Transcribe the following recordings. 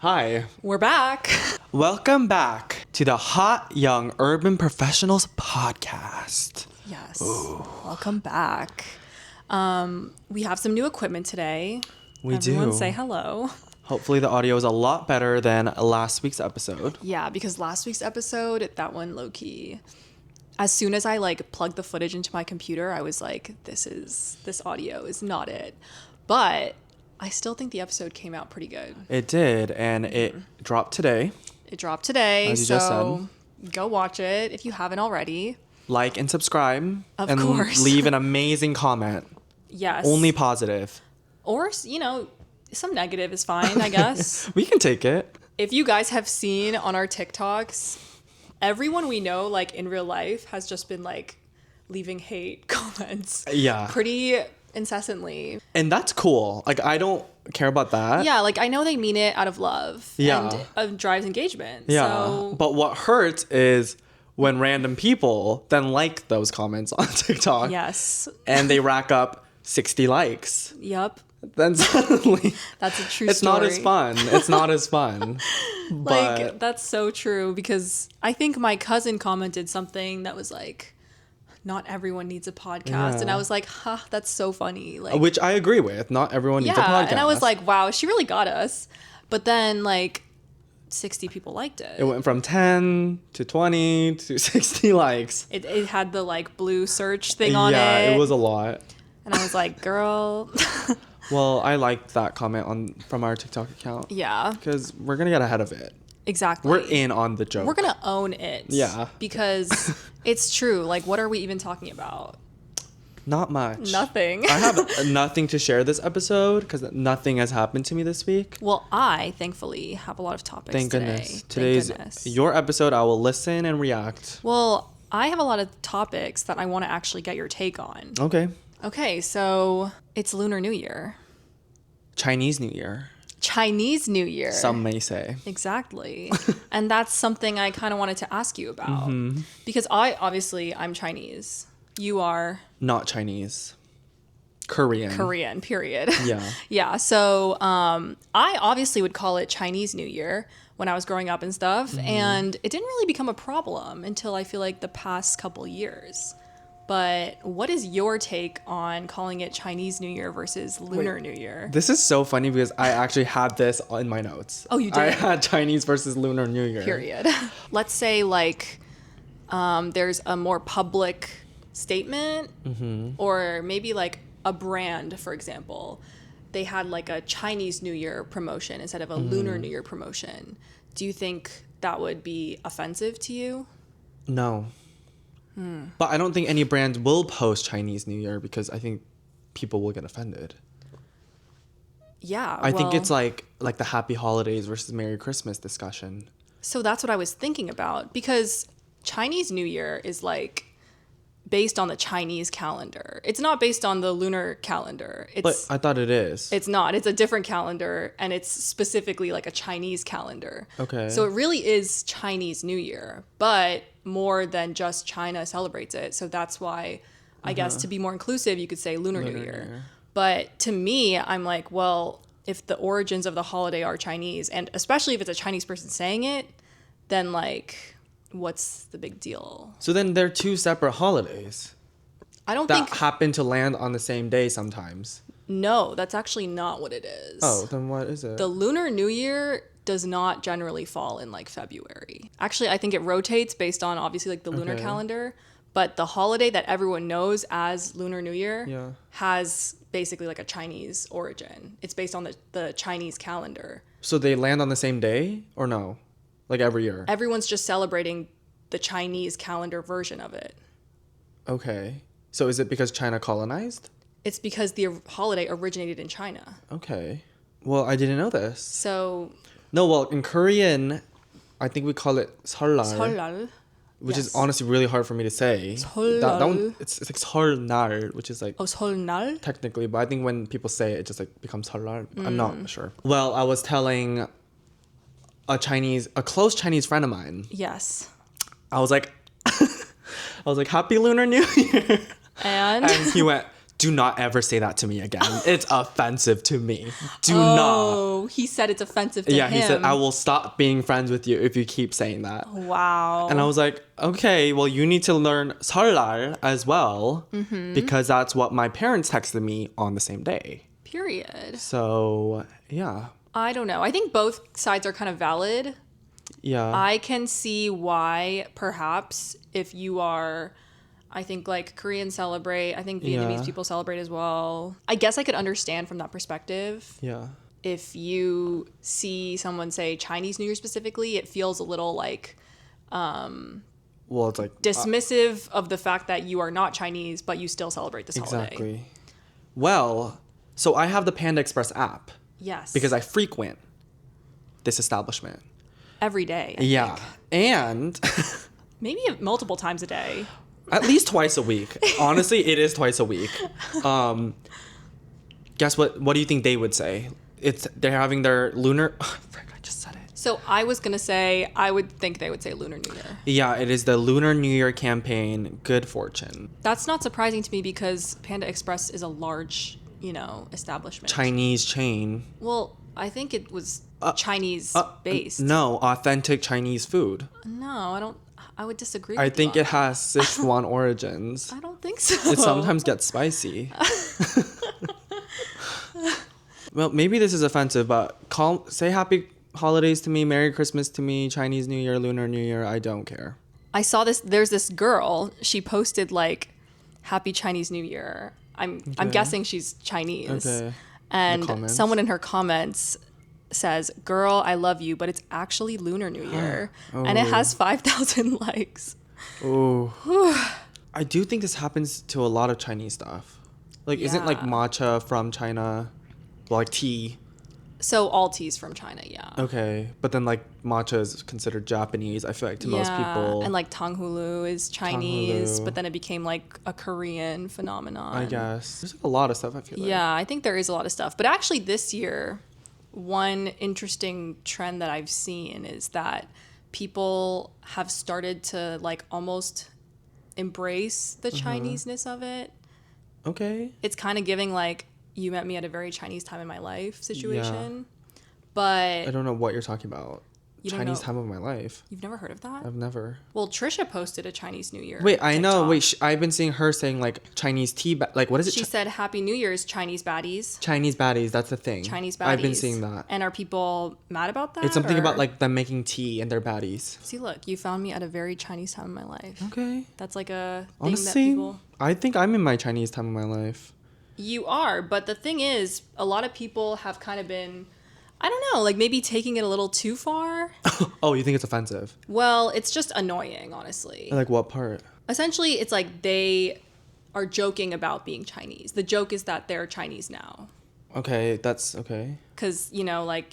Hi. We're back. Welcome back to the Hot Young Urban Professionals Podcast. Yes. Ooh. Welcome back. We have some new equipment today. We Everyone do. say hello. Hopefully the audio is a lot better than last week's episode. Yeah, because last week's episode, that one low-key, as soon as I plugged the footage into my computer, I was like, this audio is not it. But I still think the episode came out pretty good. It did, and it dropped today. It dropped today, as you just said. Go watch it if you haven't already. Like and subscribe. Of and course. Leave an amazing comment. Yes. Only positive. Or, some negative is fine, I guess. We can take it. If you guys have seen on our TikToks, everyone we know, in real life, has just been, leaving hate comments. Yeah. Pretty incessantly. And that's cool. I don't care about that. Yeah, I know they mean it out of love. Yeah. And drives engagement. Yeah. So, But what hurts is when random people then like those comments on TikTok. yes. And they rack up 60 likes. Yep. Then suddenly That's a true it's story. not as fun. It's not as fun. But That's so true because I think my cousin commented something that was not everyone needs a podcast. Yeah. And I was like, that's so funny. which I agree with. Not everyone needs a podcast. And I was like, wow, she really got us. But then 60 people liked it. It went from 10 to 20 to 60 likes. It had the blue search thing on it. Yeah, it was a lot. And I was like, girl. Well, I liked that comment from our TikTok account. Yeah, Because we're going to get ahead of it. exactly. We're in on the joke. We're going to own it. Yeah. Because it's true. What are we even talking about? Not much. Nothing. I have nothing to share this episode because nothing has happened to me this week. Well, I, thankfully, have a lot of topics Thank today. goodness. Today's Thank goodness. your episode. I will listen and react. Well, I have a lot of topics that I want to actually get your take on. Okay. Okay, so it's Lunar New Year. Chinese New Year. Chinese New Year. Some may say. Exactly. And that's something I kind of wanted to ask you about. Mm-hmm. Because I'm Chinese. You are Not Chinese. Korean. Korean, period. Yeah. Yeah. So I obviously would call it Chinese New Year when I was growing up and stuff. Mm-hmm. And it didn't really become a problem until I feel the past couple years. But what is your take on calling it Chinese New Year versus Lunar New Year? This is so funny because I actually had this in my notes. Oh, you did? I had Chinese versus Lunar New Year. Period. Let's say there's a more public statement or maybe a brand, for example. They had a Chinese New Year promotion instead of a Lunar New Year promotion. Do you think that would be offensive to you? No. But I don't think any brand will post Chinese New Year because I think people will get offended. Yeah. I think it's like the Happy Holidays versus Merry Christmas discussion. So that's what I was thinking about because Chinese New Year is based on the Chinese calendar. It's not based on the lunar calendar. But I thought it is. It's not. It's a different calendar, and it's specifically a Chinese calendar. Okay. So it really is Chinese New Year, but more than just China celebrates it. So that's why, I guess, to be more inclusive, you could say Lunar New Year. But to me, I'm well, if the origins of the holiday are Chinese, and especially if it's a Chinese person saying it, then what's the big deal? So then they're two separate holidays. I don't that think... happen to land on the same day sometimes. No, that's actually not what it is. Oh, then what is it? The Lunar New Year does not generally fall in February. Actually, I think it rotates based on obviously the lunar calendar, but the holiday that everyone knows as Lunar New Year has basically a Chinese origin. It's based on the Chinese calendar. So they land on the same day or no? Every year? Everyone's just celebrating the Chinese calendar version of it. Okay. So is it because China colonized? It's because the holiday originated in China. Okay. Well, I didn't know this. So... No, well, in Korean, I think we call it 설날. 설날. Which is honestly really hard for me to say. 설날. That one, it's 설날, which is 설날? technically, but I think when people say it, it just becomes 설날. I'm not sure. Well, I was telling a close Chinese friend of mine. Yes. I was like, Happy Lunar New Year. And he went, Do not ever say that to me again. It's offensive to me. Do not. Oh, he said it's offensive to him. Yeah, he said, I will stop being friends with you if you keep saying that. Wow. And I was like, okay, well, you need to learn 설날 as well, because that's what my parents texted me on the same day. Period. So, yeah. I don't know. I think both sides are kind of valid. Yeah. I can see why, perhaps, if you are... I think like Koreans celebrate. I think Vietnamese people celebrate as well. I guess I could understand from that perspective. Yeah. If you see someone say Chinese New Year specifically, it feels a little like Well, it's like dismissive of the fact that you are not Chinese, but you still celebrate this holiday. Exactly. Well, so I have the Panda Express app. Yes. Because I frequent this establishment. Every day. I Yeah. think. And Maybe multiple times a day. at least twice a week. Honestly, it is twice a week. Guess what? What do you think they would say? They're having their lunar. Oh, frick, I just said it. So I was gonna say I would think they would say Lunar New Year. Yeah, it is the Lunar New Year campaign. Good fortune. That's not surprising to me because Panda Express is a large, establishment. Chinese chain. Well, I think it was Chinese based. No, authentic Chinese food. No, I don't. I would disagree. I with think you it has Sichuan origins. I don't think so. It sometimes gets spicy. Well, maybe this is offensive, but say happy holidays to me, Merry Christmas to me, Chinese New Year, Lunar New Year. I don't care. I saw this. There's this girl. She posted like, "Happy Chinese New Year." I'm guessing she's Chinese. Okay. And someone in her comments says, "Girl, I love you, but it's actually Lunar New Year," and it has 5,000 likes. Oh. I do think this happens to a lot of Chinese stuff. Like, isn't like matcha from China? Well, like tea. So all tea's from China, yeah. Okay, but then like matcha is considered Japanese. I feel like to most people. And like tanghulu is Chinese, Tanghulu. but then it became like a Korean phenomenon. I guess there's like a lot of stuff. I feel like. Yeah, I think there is a lot of stuff. But actually, this year, one interesting trend that I've seen is that people have started to like almost embrace the Chinese-ness of it. Okay. It's kind of giving like, you met me at a very Chinese time in my life situation. But I don't know what you're talking about. Chinese time of my life. You've never heard of that? I've never. Well, Trisha posted a Chinese New Year. Wait, I know. TikTok. Wait, I've been seeing her saying like Chinese tea. Like, what is it? She said, "Happy New Year's, Chinese baddies." Chinese baddies. That's the thing. Chinese baddies. I've been seeing that. And are people mad about that? It's something or? about like them making tea and their baddies. See, look, you found me at a very Chinese time in my life. Okay. That's like a thing Honestly, that people... I think I'm in my Chinese time of my life. You are, but the thing is, a lot of people have kind of been, I don't know, like maybe taking it a little too far. Oh, you think it's offensive? Well, it's just annoying, honestly. Like what part? Essentially, it's like they are joking about being Chinese. The joke is that they're Chinese now. Okay, that's okay. Because, like,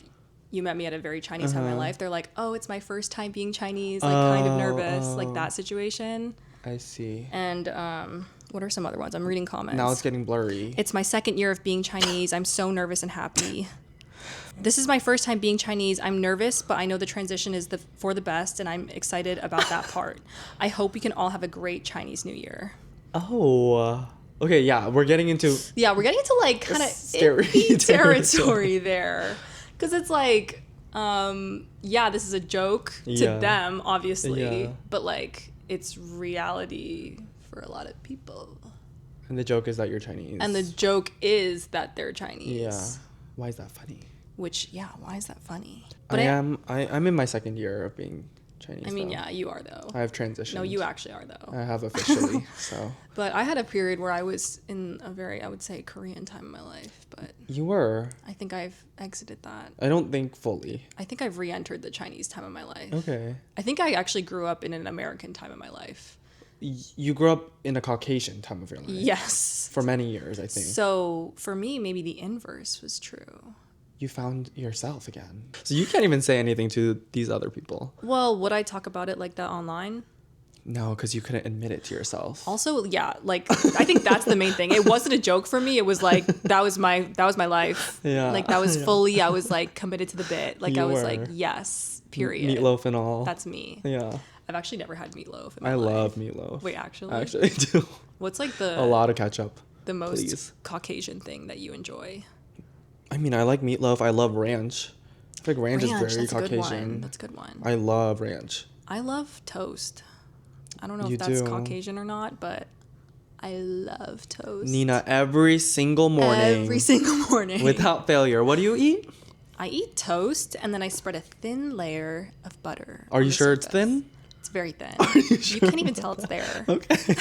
you met me at a very Chinese time in my life. They're like, oh, it's my first time being Chinese, like kind of nervous, like that situation. I see. And what are some other ones? I'm reading comments. Now it's getting blurry. It's my second year of being Chinese. I'm so nervous and happy. This is my first time being Chinese. I'm nervous, but I know the transition is for the best, and I'm excited about that part. I hope we can all have a great Chinese New Year. Oh. Okay, yeah, we're getting into... Yeah, we're getting into like kind of Scary territory there. Because it's like, this is a joke to them, obviously. Yeah. But like, it's reality for a lot of people. And the joke is that you're Chinese. And the joke is that they're Chinese. Yeah. Why is that funny? Why is that funny? But I'm in my second year of being Chinese. I mean, though. yeah, you are though. I have transitioned. No, you actually are though. I have officially, so. But I had a period where I was in a very, I would say, Korean time in my life. But You were? I think I've exited that. I don't think fully. I think I've re-entered the Chinese time in my life. Okay. I think I actually grew up in an American time in my life. You grew up in a Caucasian time of your life. Yes. For many years, I think. So for me, maybe the inverse was true. You found yourself again. So you can't even say anything to these other people. Well, would I talk about it like that online? No, because you couldn't admit it to yourself. Also, yeah, like I think that's the main thing. It wasn't a joke for me. It was like that was my life. Yeah. Like that was fully. I was like committed to the bit. Like You I was were. like, yes, period. Meatloaf and all. That's me. Yeah. I've actually never had meatloaf in my I life. love meatloaf. Wait, actually? I actually do. What's like the... A lot of ketchup. the most Please. Caucasian thing that you enjoy? I mean, I like meatloaf. I love ranch. I feel like ranch is very that's Caucasian. A good one. That's a good one. I love ranch. I love toast. I don't know You if that's do. Caucasian or not, but I love toast. Nina, every single morning. Every single morning. Without failure. What do you eat? I eat toast and then I spread a thin layer of butter. Are you sure it's thin? It's very thin. Are you sure? You can't even tell it's there. Okay.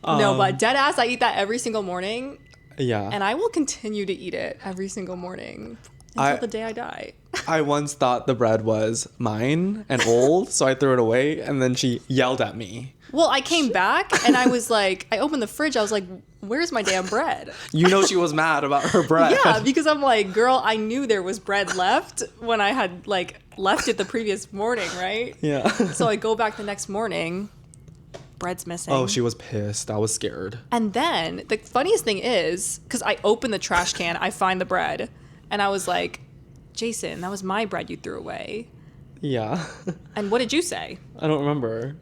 No, but dead ass, I eat that every single morning. Yeah. And I will continue to eat it every single morning until the day I die. I once thought the bread was mine and old, so I threw it away, and then she yelled at me. Well, I came back and I was like, I opened the fridge. I was like, where's my damn bread? You know she was mad about her bread. Yeah, because I'm like, girl, I knew there was bread left when I had like left it the previous morning, right? Yeah. So I go back the next morning, bread's missing. Oh, she was pissed. I was scared. And then the funniest thing is, because I open the trash can, I find the bread, and I was like, Jason, that was my bread you threw away. Yeah. And what did you say? I don't remember.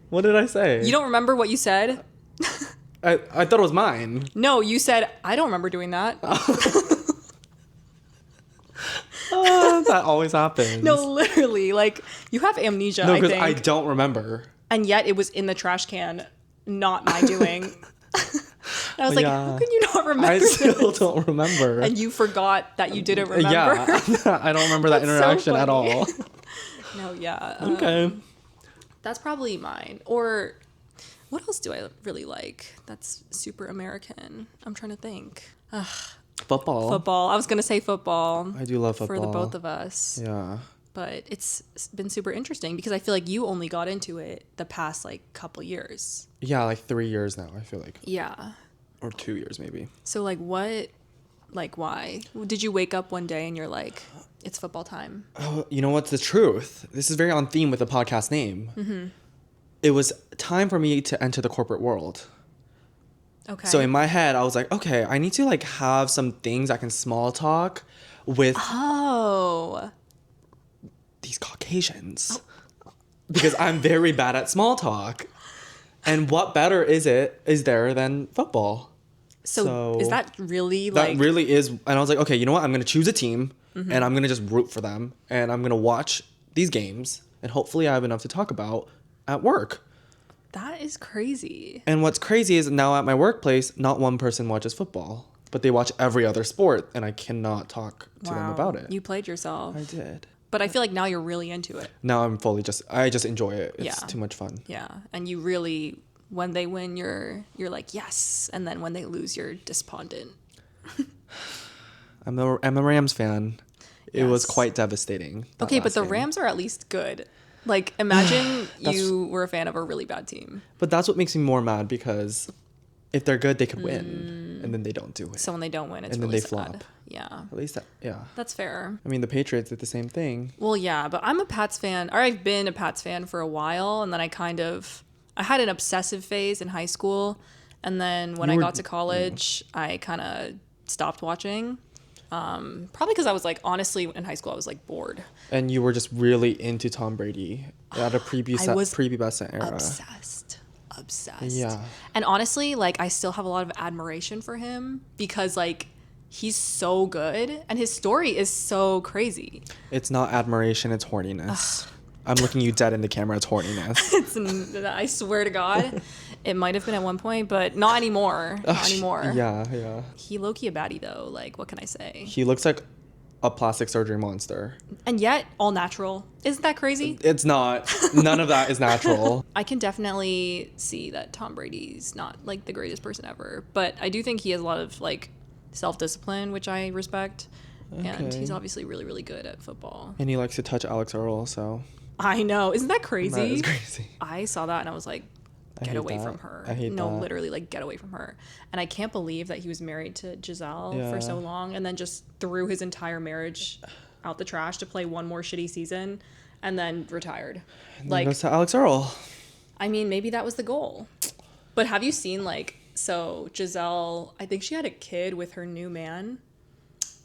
What did I say? You don't remember what you said? I thought it was mine. No, you said, I don't remember doing that. That always happens. No, literally, like, you have amnesia, No, I because think. I don't remember. And yet it was in the trash can, not my doing. And I was like, Yeah. how can you not remember I still this? don't remember. And you forgot that you didn't remember? Yeah. I don't remember that That's so interaction at funny. all. No, yeah. Okay. That's probably mine. Or what else do I really like that's super American? I'm trying to think. Football. Football. I was going to say football. I do love football. For the both of us. Yeah. But it's been super interesting because I feel like you only got into it the past like couple years. Yeah, like 3 years now, I feel like. Yeah. Or 2 years maybe. So like what, like why? Did you wake up one day and you're like, it's football time? Oh, you know what's the truth? This is very on theme with the podcast name. Mm-hmm. It was time for me to enter the corporate world. Okay. So in my head, I was like, okay, I need to like have some things I can small talk with these Caucasians. Because I'm very bad at small talk. And what better is there than football? So is that really like... That really is. And I was like, okay, you know what? I'm going to choose a team and I'm going to just root for them. And I'm going to watch these games. And hopefully I have enough to talk about at work. That is crazy. And what's crazy is now at my workplace, not one person watches football. But they watch every other sport. And I cannot talk to them about it. You played yourself. I did. But I feel like now you're really into it. Now I'm fully I just enjoy it. It's too much fun. Yeah. And you really, when they win, you're like, yes. And then when they lose, you're despondent. I'm a Rams fan. It was Yes. quite devastating. Okay, but the game. Rams are at least good. Like, imagine you were a fan of a really bad team. But that's what makes me more mad because if they're good, they could win. And then they don't do it. So when they don't win, it's And then really they sad. flop. Yeah. At least yeah. That's fair. I mean, the Patriots did the same thing. Well, yeah, but I'm a Pats fan, or I've been a Pats fan for a while, and then I had an obsessive phase in high school, and then when I got to college, I kind of stopped watching. Probably because I was like, honestly, in high school, I was like bored. And you were just really into Tom Brady at a prepubescent era. Obsessed. Yeah. And honestly, like, I still have a lot of admiration for him because, like, he's so good and his story is so crazy. It's not admiration, it's horniness. I'm looking you dead in the camera, it's horniness. I swear to God, it might have been at one point, but not anymore. Not anymore. Yeah. He low-key a baddie, though. Like, what can I say? He looks like a plastic surgery monster. And yet, all natural. Isn't that crazy? It's not. None of that is natural. I can definitely see that Tom Brady's not, like, the greatest person ever. But I do think he has a lot of, like, self-discipline, which I respect. Okay. And he's obviously really, really good at football. And he likes to touch Alex Earl, so... I know. Isn't that crazy? That is crazy. I saw that and I was like, get away from her. I hate that. Literally, like, get away from her. And I can't believe that he was married to Giselle for so long and then just threw his entire marriage out the trash to play one more shitty season and then retired. And like, then goes to Alex Earl. I mean, maybe that was the goal. But have you seen, like, so Giselle, I think she had a kid with her new man.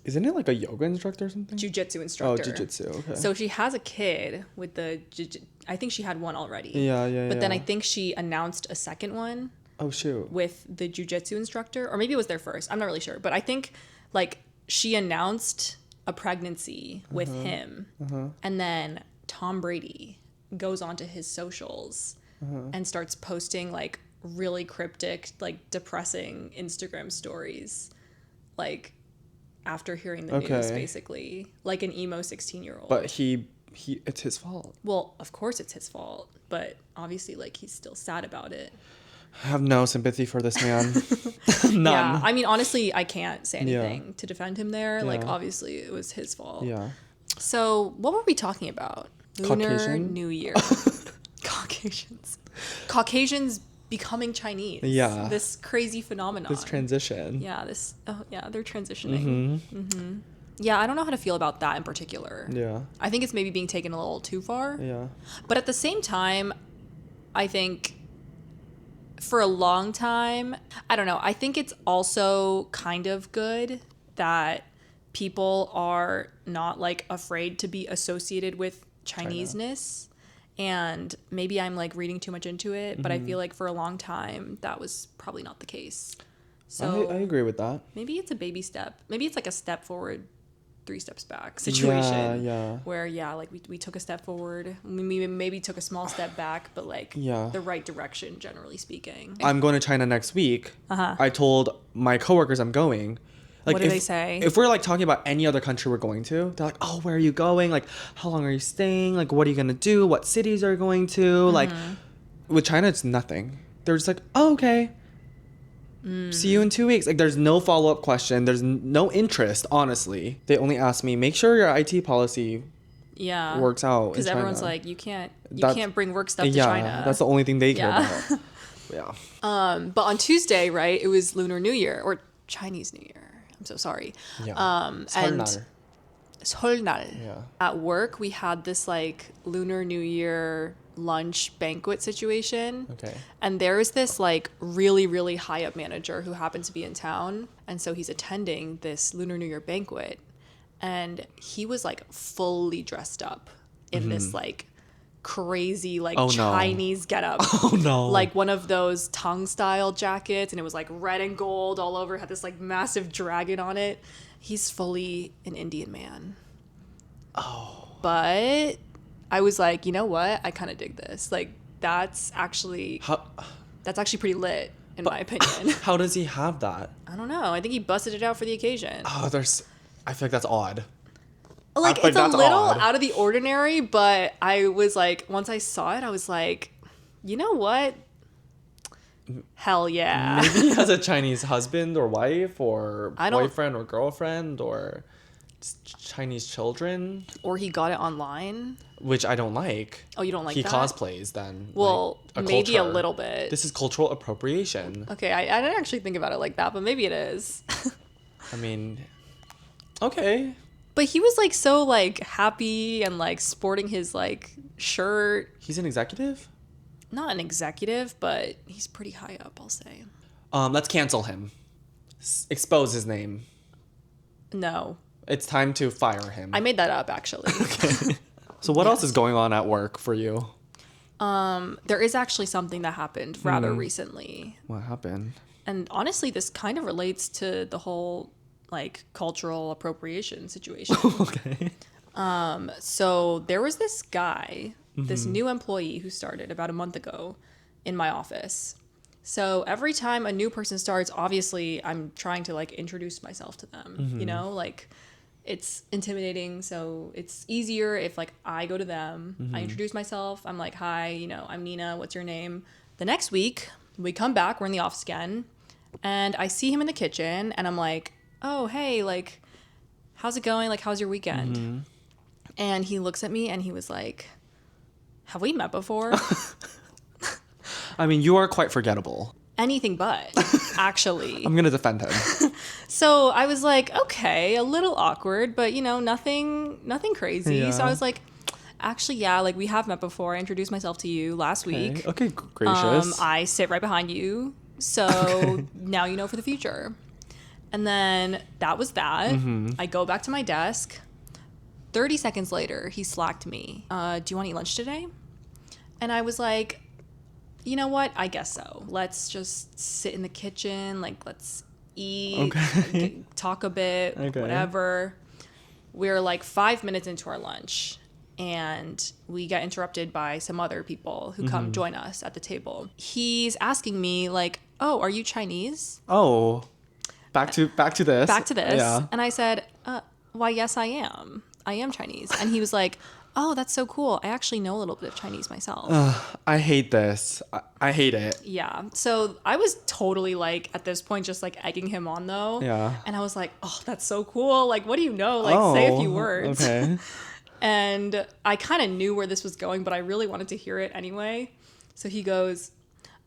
Isn't it like a yoga instructor or something? Jiu-jitsu instructor. Oh, jiu-jitsu, okay. So she has a kid with I think she had one already. Yeah. But then I think she announced a second one. Oh, shoot. with the jujitsu instructor, or maybe it was their first. I'm not really sure. But I think like she announced a pregnancy with him. And then Tom Brady goes onto his socials and starts posting like really cryptic, like depressing Instagram stories, like after hearing the news, basically, like an emo 16-year-old. But he it's his fault. Well, of course it's his fault, but obviously like he's still sad about it. I have no sympathy for this man. None. Yeah, I mean, honestly, I can't say anything to defend him there. Yeah. Like, obviously, it was his fault. Yeah. So, what were we talking about? Lunar Caucasian? New Year. Caucasians becoming Chinese. Yeah. This crazy phenomenon. This transition. Yeah, they're transitioning. Yeah, I don't know how to feel about that in particular. Yeah. I think it's maybe being taken a little too far. Yeah. But at the same time, I think for a long time, I don't know, I think it's also kind of good that people are not like afraid to be associated with Chinese-ness. And maybe I'm like reading too much into it, but I feel like for a long time that was probably not the case. So I agree with that. Maybe it's a baby step. Maybe it's like a step forward, 3 steps back situation. Yeah. Where like we took a step forward, we maybe took a small step back, but like the right direction, generally speaking. I'm going to China next week. I told my coworkers I'm going. Like, what do they say? If we're like talking about any other country we're going to, they're like, oh, where are you going? Like, how long are you staying? Like, what are you going to do? What cities are you going to? Like, with China, it's nothing. They're just like, oh, okay. See you in 2 weeks. Like, there's no follow-up question. There's no interest, honestly. They only ask me, make sure your IT policy works out. Because everyone's like, you can't bring work stuff to China. That's the only thing they care about. But on Tuesday, right, it was Lunar New Year, or Chinese New Year. I'm so sorry. Solnar. Yeah. At work, we had this like Lunar New Year lunch banquet situation. Okay. And there is this like really, really high up manager who happens to be in town. And so he's attending this Lunar New Year banquet. And he was like fully dressed up in this like crazy like Chinese getup. Oh no. Like one of those Tang style jackets, and it was like red and gold all over, had this like massive dragon on it. He's fully an Indian man. Oh. But I was like, you know what? I kind of dig this. Like that's actually pretty lit in my opinion. How does he have that? I don't know. I think he busted it out for the occasion. Oh, I feel like that's odd. Like, it's a little out of the ordinary, but I was like, once I saw it, I was like, you know what? Hell yeah. Maybe he has a Chinese husband or wife or boyfriend or girlfriend or Chinese children. Or he got it online. Which I don't like. Oh, you don't like that? He cosplays then. Well, like maybe a little bit. This is cultural appropriation. Okay, I didn't actually think about it like that, but maybe it is. I mean, okay. But he was like so like happy and like sporting his like shirt. He's an executive? Not an executive, but he's pretty high up, I'll say. Let's cancel him. Expose his name. No. It's time to fire him. I made that up actually. Okay. So what else is going on at work for you? There is actually something that happened rather recently. What happened? And honestly, this kind of relates to the whole like cultural appropriation situation. Okay. So there was this guy, this new employee who started about a month ago in my office. So every time a new person starts, obviously I'm trying to like introduce myself to them, you know, like it's intimidating. So it's easier if like I go to them, I introduce myself. I'm like, hi, you know, I'm Nina. What's your name? The next week we come back, we're in the office again, and I see him in the kitchen and I'm like, oh, hey, like, how's it going? Like, how's your weekend? And he looks at me and he was like, have we met before? I mean, you are quite forgettable. Anything but, actually. I'm going to defend him. So I was like, okay, a little awkward, but, you know, nothing crazy. Yeah. So I was like, actually, yeah, like, we have met before. I introduced myself to you last week. Okay, gracious. I sit right behind you. So now you know for the future. And then that was that. I go back to my desk. 30 seconds later, he slacked me. Do you want to eat lunch today? And I was like, you know what? I guess so. Let's just sit in the kitchen. Like, let's eat, talk a bit, whatever. We're like 5 minutes into our lunch and we get interrupted by some other people who come join us at the table. He's asking me like, oh, are you Chinese? Oh, back to this. Yeah. And I said, why, yes, I am. I am Chinese. And he was like, oh, that's so cool. I actually know a little bit of Chinese myself. I hate this. I hate it. Yeah. So I was totally like, at this point, just like egging him on though. Yeah. And I was like, oh, that's so cool. Like, what do you know? Like, say a few words. Okay. And I kind of knew where this was going, but I really wanted to hear it anyway. So he goes,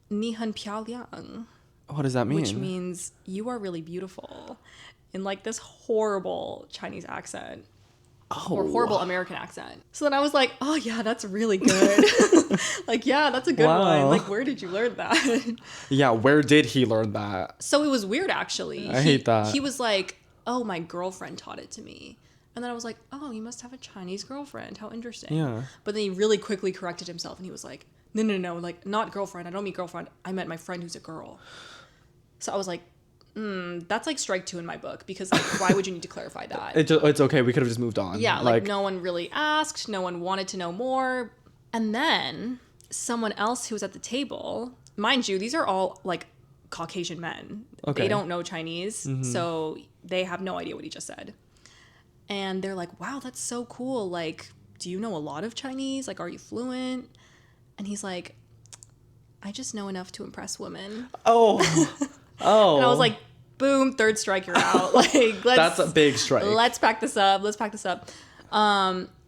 你很漂亮. What does that mean? Which means you are really beautiful. In like this horrible Chinese accent. Oh. Or horrible American accent. So then I was like, oh yeah, that's really good. Like, yeah, that's a good one. Like, where did you learn that? Yeah, where did he learn that? So it was weird, actually. I hate that. He was like, oh, my girlfriend taught it to me. And then I was like, oh, you must have a Chinese girlfriend. How interesting. Yeah. But then he really quickly corrected himself and he was like, no, like, not girlfriend. I don't mean girlfriend. I meant my friend who's a girl. So I was like, that's like strike 2 in my book because like, why would you need to clarify that? It's okay. We could have just moved on. Yeah, like no one really asked. No one wanted to know more. And then someone else who was at the table, mind you, these are all like Caucasian men. Okay. They don't know Chinese, so they have no idea what he just said. And they're like, wow, that's so cool. Like, do you know a lot of Chinese? Like, are you fluent? And he's like, I just know enough to impress women. Oh. Oh. And I was like, boom, third strike, you're out. Like, that's a big strike. Let's pack this up.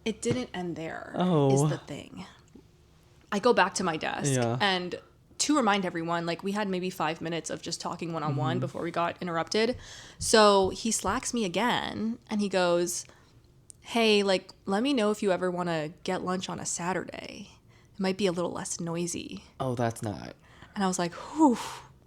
It didn't end there. Is the thing. I go back to my desk and to remind everyone, like we had maybe 5 minutes of just talking one-on-one before we got interrupted. So he slacks me again and he goes, hey, like, let me know if you ever want to get lunch on a Saturday. It might be a little less noisy. Oh, that's not. And I was like, whew.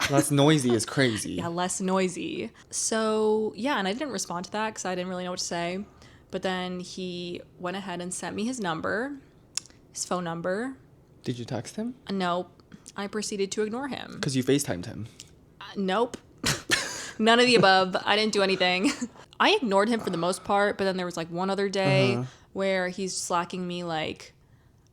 Less noisy is crazy. Yeah, less noisy. So, yeah, and I didn't respond to that because I didn't really know what to say. But then he went ahead and sent me his phone number. Did you text him? Nope. I proceeded to ignore him. Because you FaceTimed him. Nope. None of the above. I didn't do anything. I ignored him for the most part, but then there was like one other day where he's slacking me like,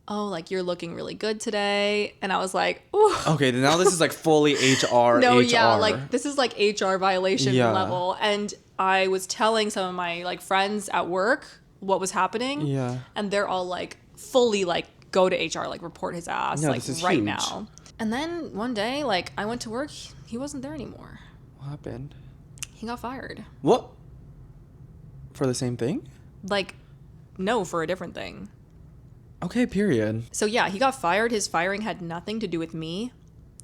oh, like, you're looking really good today. And I was like, ooh. Okay, then now this is like fully HR. No, yeah, like, this is like HR violation level. And I was telling some of my, like, friends at work what was happening. Yeah. And they're all, like, fully, like, go to HR, like, report his ass, like, right huge. Now. And then one day, like, I went to work. He wasn't there anymore. What happened? He got fired. What? For the same thing? Like, no, for a different thing. Okay, period. So, yeah, he got fired. His firing had nothing to do with me.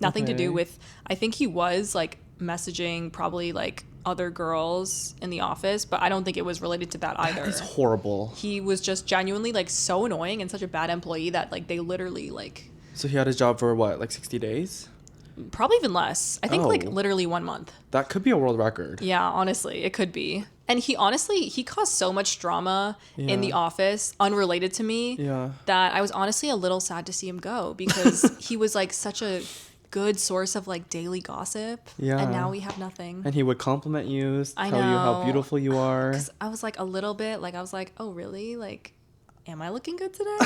Nothing to do with... I think he was, like, messaging probably, like, other girls in the office, but I don't think it was related to that either. It's horrible. He was just genuinely, like, so annoying and such a bad employee that, like, they literally, like... So he had his job for, what, like 60 days? Probably even less. I think, like, literally 1 month. That could be a world record. Yeah, honestly, it could be. And he caused so much drama in the office, unrelated to me, that I was honestly a little sad to see him go because he was, like, such a good source of, like, daily gossip. Yeah. And now we have nothing. And he would compliment you, tell you how beautiful you are. 'Cause I was, like, a little bit, like, I was like, oh, really? Like, am I looking good today?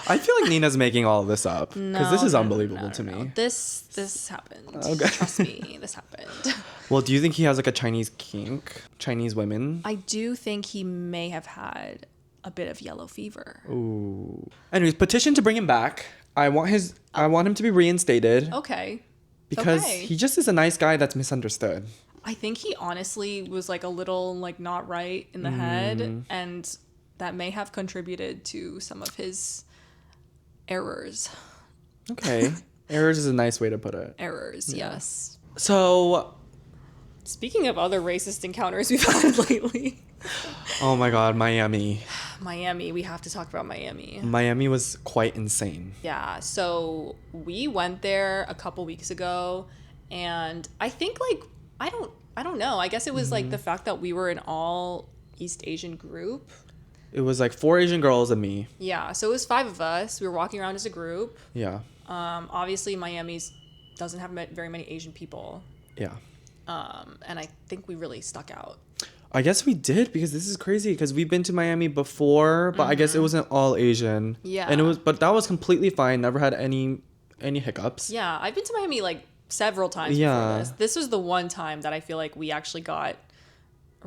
I feel like Nina's making all of this up because this is unbelievable to me. This happened. Okay. Trust me, this happened. Well, do you think he has like a Chinese kink? Chinese women? I do think he may have had a bit of yellow fever. Ooh. Anyways, petition to bring him back. I want him to be reinstated. Okay. Because he just is a nice guy that's misunderstood. I think he honestly was like a little like not right in the head, and that may have contributed to some of his errors. Okay. Errors is a nice way to put it. Errors, yes. So, speaking of other racist encounters we've had lately. Oh my God, Miami. Miami, we have to talk about Miami. Miami was quite insane. Yeah, so we went there a couple weeks ago, and I think like, I don't know. I guess it was like the fact that we were an all East Asian group. It was like 4 Asian girls and me. Yeah, so it was 5 of us. We were walking around as a group. Yeah. Obviously, Miami's doesn't have very many Asian people. Yeah. And I think we really stuck out. I guess we did, because this is crazy, because we've been to Miami before, but I guess it wasn't all Asian. Yeah. And but that was completely fine. Never had any hiccups. Yeah, I've been to Miami like several times before this. This was the one time that I feel like we actually got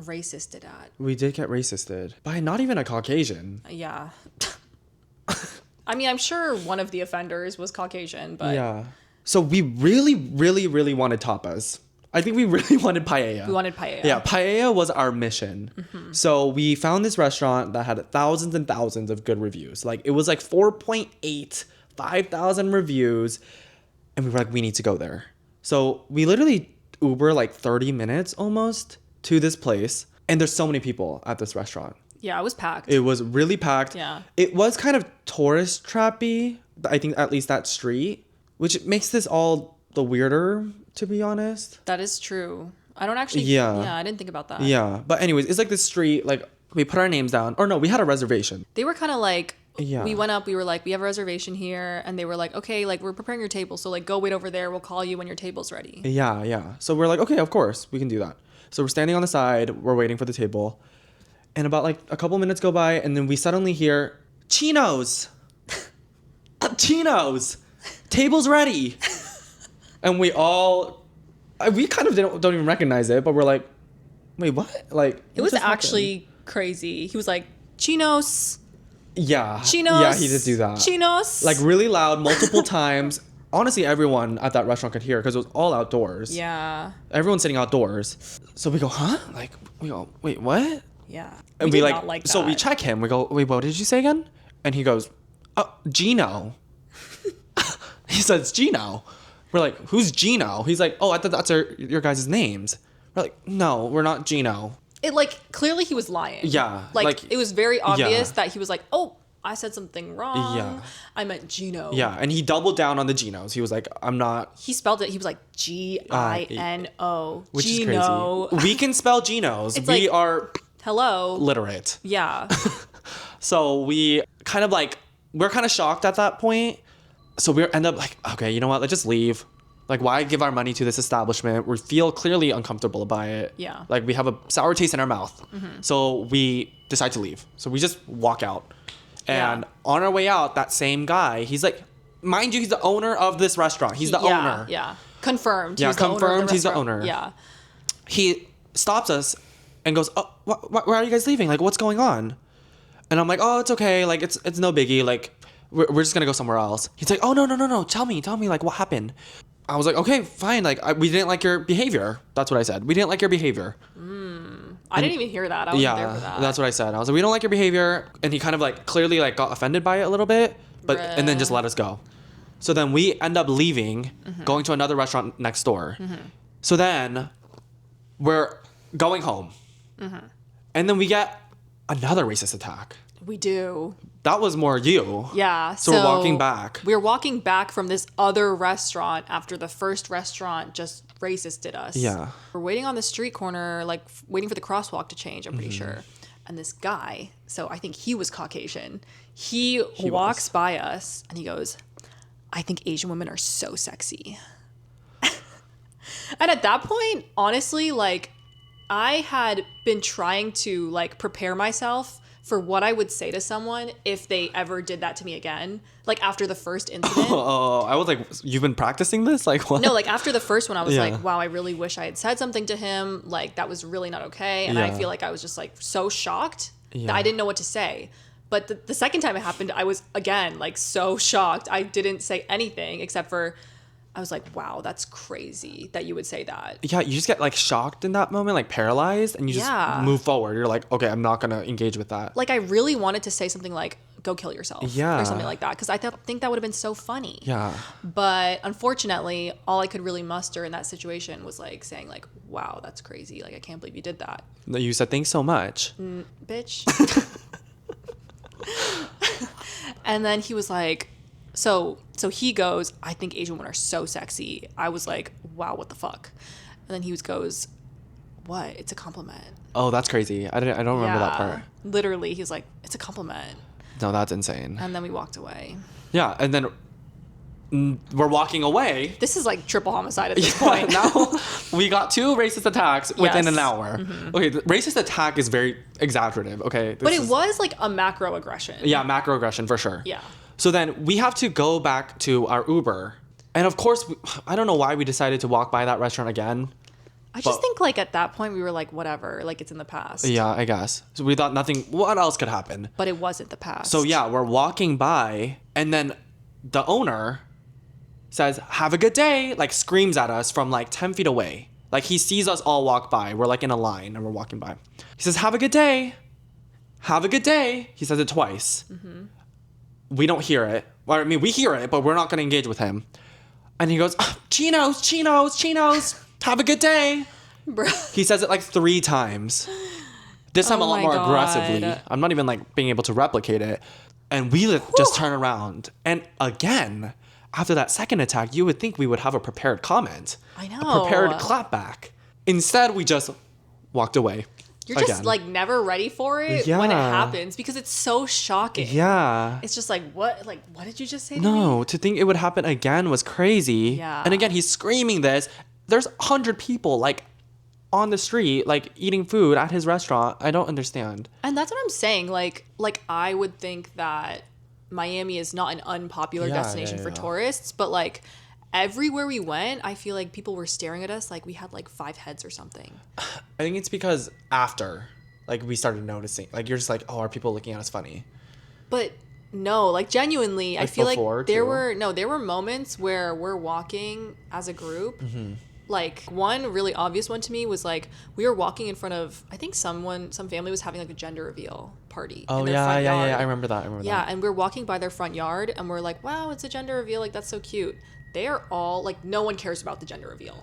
racisted at. We did get racisted by not even a Caucasian. Yeah. I mean, I'm sure one of the offenders was Caucasian, but... Yeah. So we really, really, really wanted tapas. I think we really wanted paella. We wanted paella. Yeah, paella was our mission. Mm-hmm. So we found this restaurant that had thousands and thousands of good reviews. Like, it was like 4.8, 5,000 reviews. And we were like, we need to go there. So we literally Uber like 30 minutes almost to this place. And there's so many people at this restaurant. Yeah, it was packed. It was really packed. Yeah. It was kind of tourist trappy. I think at least that street, which makes this all the weirder, to be honest. That is true. I don't actually... Yeah, I didn't think about that. Yeah. But anyways, it's like this street, like we put our names down. Or no, we had a reservation. They were kind of like... Yeah. We went up, we were like, we have a reservation here. And they were like, okay, like we're preparing your table. So like go wait over there. We'll call you when your table's ready. Yeah, yeah. So we're like, okay, of course, we can do that. So we're standing on the side. We're waiting for the table. And about like a couple minutes go by. And then we suddenly hear, Chinos. Chinos. Table's ready. And we kind of don't even recognize it. But we're like, wait, what? Like, it was actually crazy. He was like, Chinos. Yeah. Chinos. Yeah, he did do that. Chinos. Like really loud, multiple times. Honestly, everyone at that restaurant could hear because it was all outdoors. Yeah. Everyone's sitting outdoors. So we go, huh? Like, we go, wait, what? Yeah. And we we did not like that. So we check him. We go, wait, what did you say again? And he goes, oh, Gino. He says, Gino. We're like, who's Gino? He's like, oh, I thought that's your guys' names. We're like, no, we're not Gino. It like clearly he was lying. Yeah. Like it was very obvious that he was like, oh, I said something wrong. Yeah. I meant Gino. Yeah. And he doubled down on the Ginos. He was like, I'm not. He spelled it. He was like Gino. Which Gino. is crazy. We can spell Ginos. It's we like, are hello. literate. Yeah. So we kind of like, we're kind of shocked at that point. So we end up like, okay, you know what? Let's just leave. Like, why give our money to this establishment? We feel clearly uncomfortable by it. Yeah. Like, we have a sour taste in our mouth. Mm-hmm. So we decide to leave. So we just walk out. And on our way out, that same guy, he's like, mind you, he's the owner of this restaurant. He's the owner. Yeah. Confirmed. Yeah, he's the confirmed he's the restaurant. owner. Yeah. He stops us and goes, oh, why are you guys leaving? Like, what's going on? And I'm like, oh, it's okay. Like, it's no biggie. Like, we're just going to go somewhere else. He's like, oh, no. Tell me, like, what happened? I was like, okay, fine. Like, we didn't like your behavior. That's what I said. We didn't like your behavior. I didn't even hear that. I wasn't there for that. That's what I said. I was like, we don't like your behavior. And he kind of like clearly like got offended by it a little bit, and then just let us go. So then we end up leaving, going to another restaurant next door. So then we're going home. And then we get another racist attack. We do. That was more you. Yeah. So we're walking back. We're walking back from this other restaurant after the first restaurant just racisted us. Yeah. We're waiting on the street corner, like waiting for the crosswalk to change, I'm pretty sure. And this guy, so I think he was Caucasian, he walks by us and he goes, I think Asian women are so sexy. And at that point, honestly, like I had been trying to like prepare myself for what I would say to someone if they ever did that to me again. Like after the first incident. Oh, I was like, you've been practicing this? Like what? No, like after the first one, I was like, wow, I really wish I had said something to him. Like that was really not okay. And I feel like I was just like so shocked that I didn't know what to say. But the second time it happened, I was again like so shocked. I didn't say anything except for I was like, wow, that's crazy that you would say that. Yeah, you just get like shocked in that moment, like paralyzed, and you just move forward. You're like, okay, I'm not going to engage with that. Like I really wanted to say something like, go kill yourself. Yeah. Or something like that. Because I think that would have been so funny. Yeah. But unfortunately, all I could really muster in that situation was like saying like, wow, that's crazy. Like, I can't believe you did that. No, you said thanks so much. Bitch. And then he was like, so he goes, I think Asian women are so sexy. I was like, wow, what the fuck? And then he goes, what? It's a compliment. Oh, that's crazy. I don't remember that part. Literally, he's like, it's a compliment. No, that's insane. And then we walked away. Yeah, and then we're walking away. This is like triple homicide at this point. Now we got 2 racist attacks within an hour. Mm-hmm. Okay, the racist attack is very exaggerative, okay? But it was like a macro aggression. Yeah, macro aggression for sure. Yeah. So then we have to go back to our Uber. And of course, I don't know why we decided to walk by that restaurant again. I just think like at that point we were like, whatever, like it's in the past. Yeah, I guess. So we thought nothing, what else could happen? But it wasn't the past. So yeah, we're walking by and then the owner says, have a good day, like screams at us from like 10 feet away. Like he sees us all walk by. We're like in a line and we're walking by. He says, have a good day. Have a good day. He says it twice. Mm-hmm. We don't hear it. Well, I mean, we hear it, but we're not going to engage with him. And he goes, Chinos, Chinos, Chinos. Have a good day. Bruh. He says it like 3 times. This time a lot more aggressively. I'm not even like being able to replicate it. And we just turn around. And again, after that second attack, you would think we would have a prepared comment. I know. A prepared clapback. Instead, we just walked away. You're just like never ready for it when it happens because it's so shocking. Yeah. It's just like, what did you just say to me? No, to think it would happen again was crazy. Yeah. And again, he's screaming this. There's 100 people like on the street, like eating food at his restaurant. I don't understand. And that's what I'm saying. Like I would think that Miami is not an unpopular destination for tourists, but like everywhere we went, I feel like people were staring at us like we had like 5 heads or something. I think it's because after, like, we started noticing, like, you're just like, oh, are people looking at us funny? But no, like genuinely, like I feel like there too? were moments where we're walking as a group. Mm-hmm. Like one really obvious one to me was like we were walking in front of, I think some family was having like a gender reveal party. Oh, in their front yard. I remember that. Yeah, and we're walking by their front yard and we're like, wow, it's a gender reveal. Like, that's so cute. They are all like, no one cares about the gender reveal.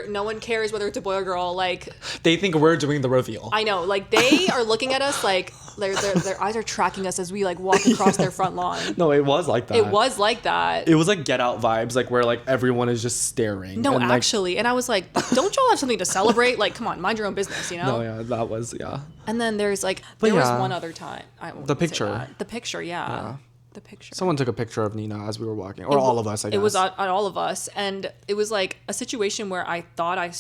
No one cares whether it's a boy or girl. Like, they think we're doing the reveal. I know. Like, they are looking at us like their eyes are tracking us as we like walk across their front lawn. No, it was like that. It was like that. It was like Get Out vibes, like where like everyone is just staring. No, and, actually. And I was like, don't y'all have something to celebrate? Like, come on, mind your own business, you know? No, yeah, that was, yeah. And then there's like, there was one other time. The picture. The picture, yeah. The picture. Someone took a picture of Nina as we were walking, or all of us, I guess. It was on all of us, and it was like a situation where I thought I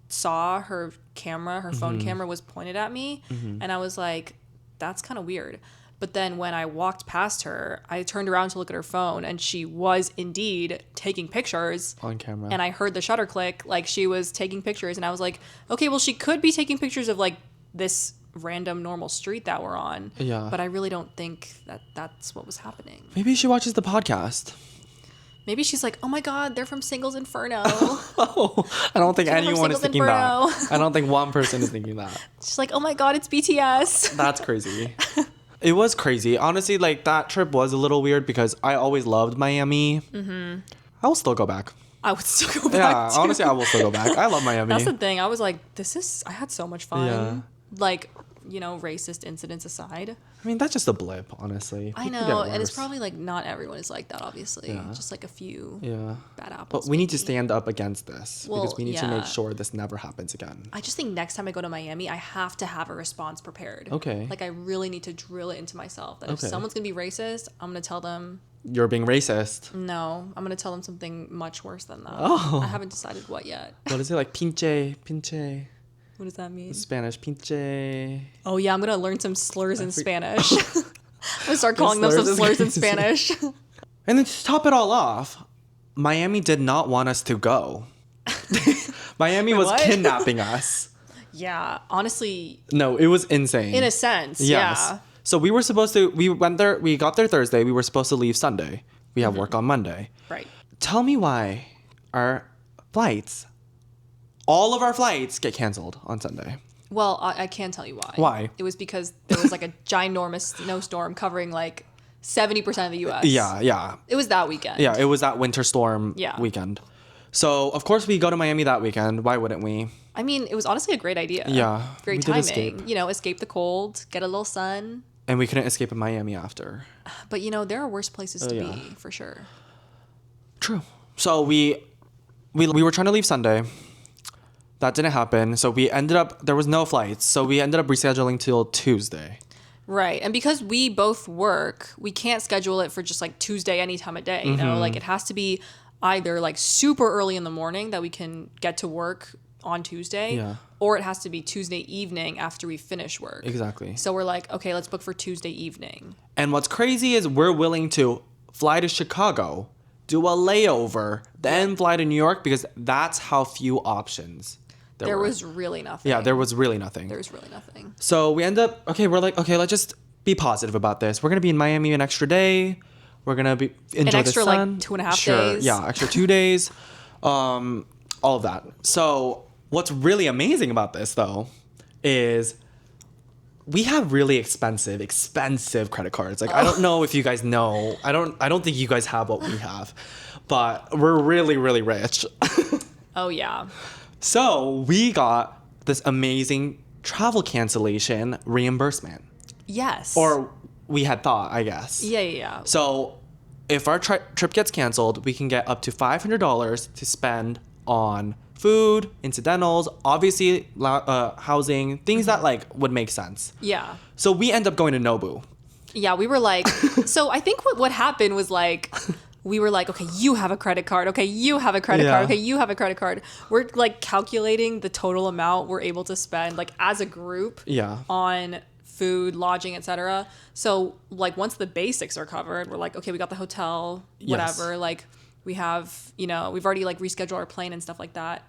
saw her camera, her phone camera was pointed at me, and I was like, that's kind of weird. But then when I walked past her, I turned around to look at her phone, and she was indeed taking pictures on camera. And I heard the shutter click, like she was taking pictures, and I was like, okay, well, she could be taking pictures of like this random normal street that we're on. Yeah. But I really don't think that that's what was happening. Maybe she watches the podcast. Maybe she's like, oh my God, they're from Singles Inferno. Oh, I don't think anyone is thinking Inferno. that. I don't think one person is thinking that. She's like, oh my God, it's BTS. That's crazy. It was crazy. Honestly, like that trip was a little weird because I always loved Miami. Mm-hmm. I will still go back. I would still go back. Yeah, honestly, I will still go back. I love Miami. That's the thing. I was like, I had so much fun. Yeah. Like, you know, racist incidents aside. I mean, that's just a blip, honestly. I know, and it's probably like not everyone is like that, obviously. Yeah. Just like a few bad apples. But we need to stand up against this because we need to make sure this never happens again. I just think next time I go to Miami, I have to have a response prepared. Okay. Like, I really need to drill it into myself that if someone's going to be racist, I'm going to tell them... You're being racist. No, I'm going to tell them something much worse than that. Oh. I haven't decided what yet. What is it? Like, pinche. What does that mean? Spanish, pinche. Oh, yeah, I'm going to learn some slurs in Spanish. I'm going to start calling them some slurs in Spanish. And then to top it all off, Miami did not want us to go. Miami was kidnapping us. Yeah, honestly. No, it was insane. In a sense, yes. Yeah. So we were supposed to, we got there Thursday. We were supposed to leave Sunday. We have work on Monday. Right. Tell me why all of our flights get canceled on Sunday. Well, I can tell you why. Why? It was because there was like a ginormous snowstorm covering like 70% of the U.S. Yeah. It was that weekend. Yeah, it was that winter storm weekend. So, of course, we go to Miami that weekend. Why wouldn't we? I mean, it was honestly a great idea. Yeah. Great timing. You know, escape the cold, get a little sun. And we couldn't escape in Miami after. But, you know, there are worse places to be, for sure. True. So, we were trying to leave Sunday. that didn't happen. So there was no flights. So we ended up rescheduling till Tuesday. Right. And because we both work, we can't schedule it for just like Tuesday any time of day. You know, like it has to be either like super early in the morning that we can get to work on Tuesday, or it has to be Tuesday evening after we finish work. Exactly. So we're like, okay, let's book for Tuesday evening. And what's crazy is we're willing to fly to Chicago, do a layover, then fly to New York because that's how few options there was really nothing. Yeah, there was really nothing. So we end up, we're like, let's just be positive about this. We're going to be in Miami an extra day. We're going to enjoy the sun. Like 2.5 days. Yeah, extra 2 days. All of that. So what's really amazing about this, though, is we have really expensive credit cards. Like, I don't know if you guys know. I don't think you guys have what we have. But we're really, really rich. Oh, yeah. So we got this amazing travel cancellation reimbursement. Yes. Or we had thought, I guess. Yeah. So if our trip gets canceled, we can get up to $500 to spend on food, incidentals, obviously housing, things that like would make sense. Yeah. So we end up going to Nobu. Yeah, we were like, so I think what happened was like, we were like, okay, you have a credit card. Okay, you have a credit card. Okay, you have a credit card. We're like calculating the total amount we're able to spend like as a group on food, lodging, etc. So like once the basics are covered, we're like, okay, we got the hotel, whatever. Yes. Like we have, we've already like rescheduled our plane and stuff like that.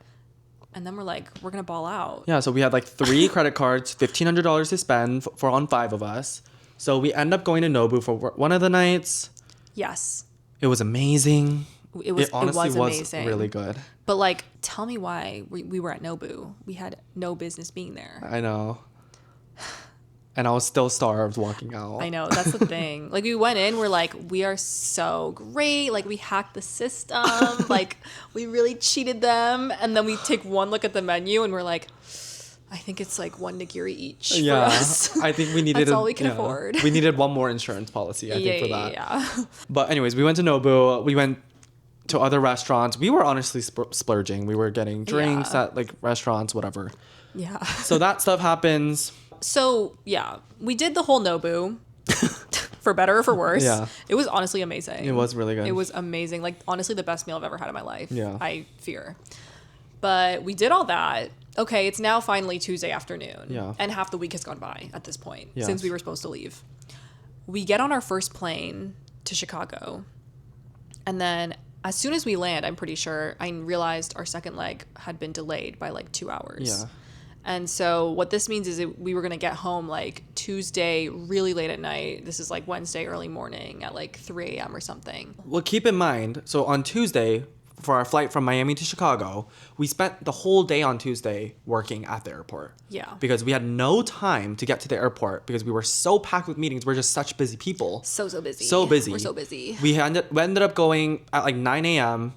And then we're like, we're going to ball out. Yeah, so we had like 3 credit cards, $1,500 to spend for on 5 of us. So we end up going to Nobu for one of the nights. Yes. It was amazing. It honestly was really good. But like, tell me why we were at Nobu. We had no business being there. I know. And I was still starved walking out. I know. That's the thing. Like, we went in, we're like, we are so great. Like, we hacked the system. Like, we really cheated them. And then we take one look at the menu and we're like, I think it's like 1 nigiri each for us. I think we needed... That's all we can afford. We needed one more insurance policy, I think, for that. Yeah. But anyways, we went to Nobu. We went to other restaurants. We were honestly splurging. We were getting drinks at like restaurants, whatever. Yeah. So that stuff happens. So, yeah, we did the whole Nobu, for better or for worse. Yeah. It was honestly amazing. It was really good. It was amazing. Like, honestly, the best meal I've ever had in my life. Yeah. I fear. But we did all that. Okay, it's now finally Tuesday afternoon. Yeah. And half the week has gone by at this point, since we were supposed to leave. We get on our first plane to Chicago. And then as soon as we land, I'm pretty sure, I realized our second leg had been delayed by like 2 hours. Yeah. And so what this means is we were going to get home like Tuesday really late at night. This is like Wednesday early morning at like 3 a.m. or something. Well, keep in mind, so on Tuesday, for our flight from Miami to Chicago, we spent the whole day on Tuesday working at the airport. Yeah. Because we had no time to get to the airport because we were so packed with meetings. We're just such busy people. So busy. So busy. We're so busy. We ended up going at like 9 a.m.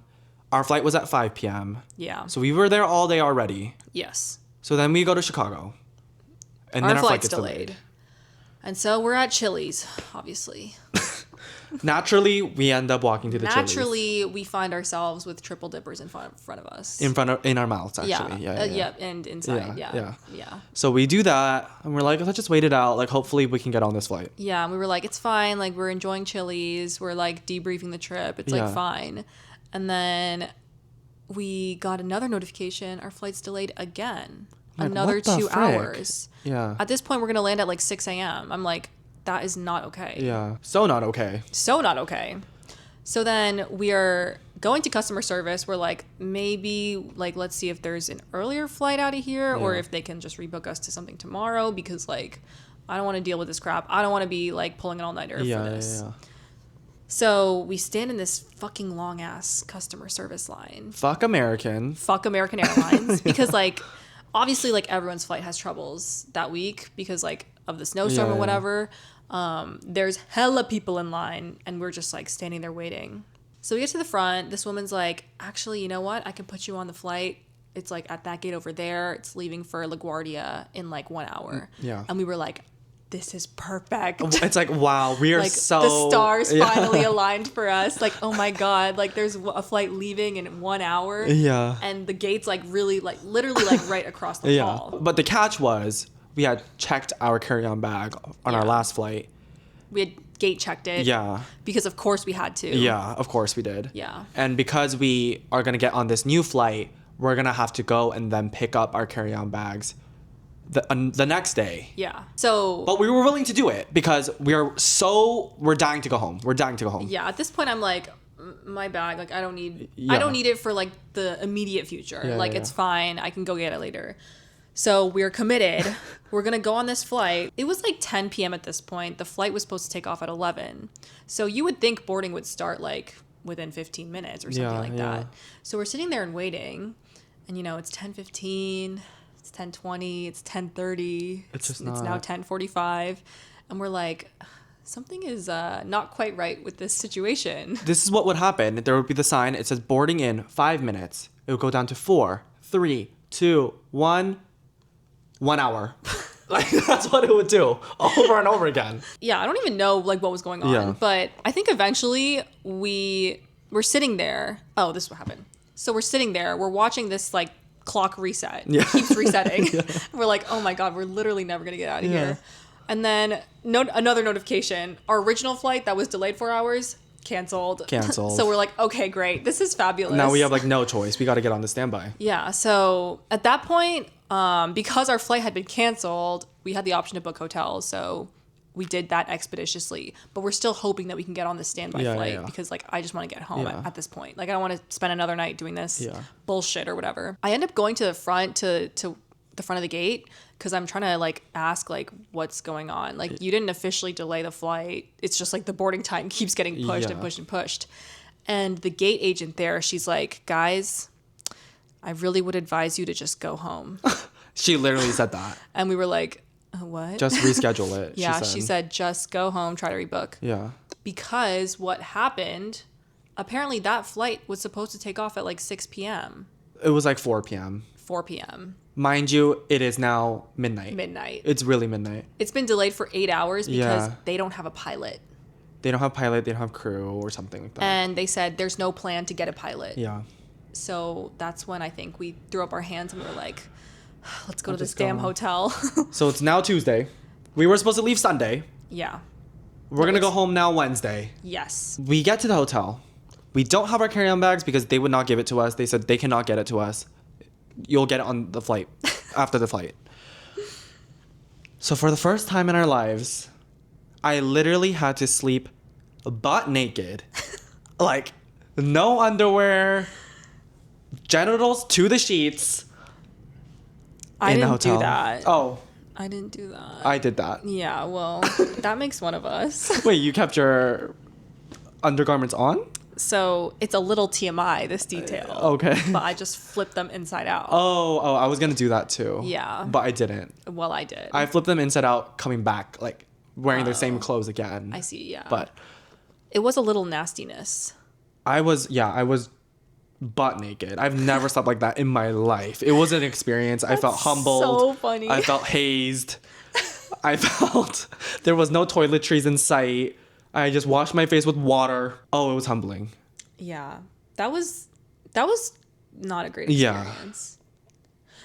Our flight was at 5 p.m. Yeah. So we were there all day already. Yes. So then we go to Chicago. And our then our flight flight's gets delayed. And so we're at Chili's, obviously. Naturally, we end up walking to the Chili's. Naturally, we find ourselves with triple dippers in front of us. In our mouths, actually. Yeah, and inside. Yeah. So we do that, and we're like, let's just wait it out. Like, hopefully we can get on this flight. Yeah, and we were like, it's fine. Like, we're enjoying Chili's. We're like debriefing the trip. It's like fine. And then we got another notification. Our flight's delayed again. Like, another 2 hours. Yeah. At this point, we're going to land at like 6 a.m. I'm like, that is not okay. Yeah. So not okay. So not okay. So then we are going to customer service. We're like, maybe like, let's see if there's an earlier flight out of here or if they can just rebook us to something tomorrow because like, I don't want to deal with this crap. I don't want to be like pulling an all-nighter for this. Yeah. So we stand in this fucking long ass customer service line. Fuck American Airlines. Because like, obviously like everyone's flight has troubles that week because like of the snowstorm or whatever. There's hella people in line and we're just like standing there waiting. So we get to the front. This woman's like, actually, you know what? I can put you on the flight. It's like at that gate over there. It's leaving for LaGuardia in like 1 hour. Yeah. And we were like, this is perfect. It's like, wow, we are like so... the stars finally aligned for us. Like, oh my God, like there's a flight leaving in 1 hour. Yeah. And the gate's like really like literally like right across the hall. But the catch was we had checked our carry-on bag on our last flight. We had gate checked it. Yeah. Because of course we had to. Yeah, of course we did. Yeah. And because we are going to get on this new flight, we're going to have to go and then pick up our carry-on bags the next day. Yeah. So... But we were willing to do it because we're dying to go home. We're dying to go home. Yeah, at this point I'm like, my bag, like I don't need it for like the immediate future. It's fine. I can go get it later. So we're committed. We're going to go on this flight. It was like 10 p.m. at this point. The flight was supposed to take off at 11. So you would think boarding would start like within 15 minutes or something like that. So we're sitting there and waiting. And, it's 10:15, it's 10:20, it's 10:30. It's now 10:45. And we're like, something is not quite right with this situation. This is what would happen. There would be the sign. It says boarding in 5 minutes. It would go down to 4, 3, 2, 1... 1 hour. Like, that's what it would do over and over again. Yeah, I don't even know like what was going on. Yeah. But I think eventually we were sitting there. Oh, this is what happened. So we're sitting there. We're watching this like clock reset. Yeah. It keeps resetting. We're like, oh my God, we're literally never going to get out of here. And then another notification. Our original flight that was delayed 4 hours, canceled. So we're like, okay, great. This is fabulous. Now we have like no choice. We got to get on the standby. Yeah. So at that point, because our flight had been canceled, we had the option to book hotels. So we did that expeditiously. But we're still hoping that we can get on the standby flight because like I just want to get home at this point. Like I don't want to spend another night doing this bullshit or whatever. I end up going to the front to the front of the gate because I'm trying to like ask like what's going on. Like you didn't officially delay the flight. It's just like the boarding time keeps getting pushed and pushed and pushed. And the gate agent there, she's like, guys, I really would advise you to just go home. She literally said that. And we were like, what? Just reschedule it. She said, just go home, try to rebook. Yeah. Because what happened, apparently that flight was supposed to take off at like 6 p.m. It was like 4 p.m. 4 p.m. Mind you, it is now midnight. It's really midnight. It's been delayed for 8 hours because they don't have a pilot. They don't have pilot, they don't have crew or something like that. And they said there's no plan to get a pilot. Yeah. So that's when I think we threw up our hands and we were like, let's go to this damn hotel. So it's now Tuesday. We were supposed to leave Sunday. Yeah. We're going to go home now Wednesday. Yes. We get to the hotel. We don't have our carry-on bags because they would not give it to us. They said they cannot get it to us. You'll get it on the flight, after the flight. So for the first time in our lives, I literally had to sleep butt naked. Like, no underwear, genitals to the sheets. I didn't do that. Oh. I didn't do that. I did that. Yeah, well, that makes one of us. Wait, you kept your undergarments on? So it's a little TMI, this detail. Okay. But I just flipped them inside out. Oh, I was going to do that too. Yeah. But I didn't. Well, I did. I flipped them inside out coming back, like wearing the same clothes again. I see, yeah. But it was a little nastiness. I was butt naked. I've never slept like that in my life. It was an experience. I felt humbled. So funny. I felt hazed. I felt there was no toiletries in sight. I just washed my face with water. Oh, it was humbling. Yeah. That was not a great experience.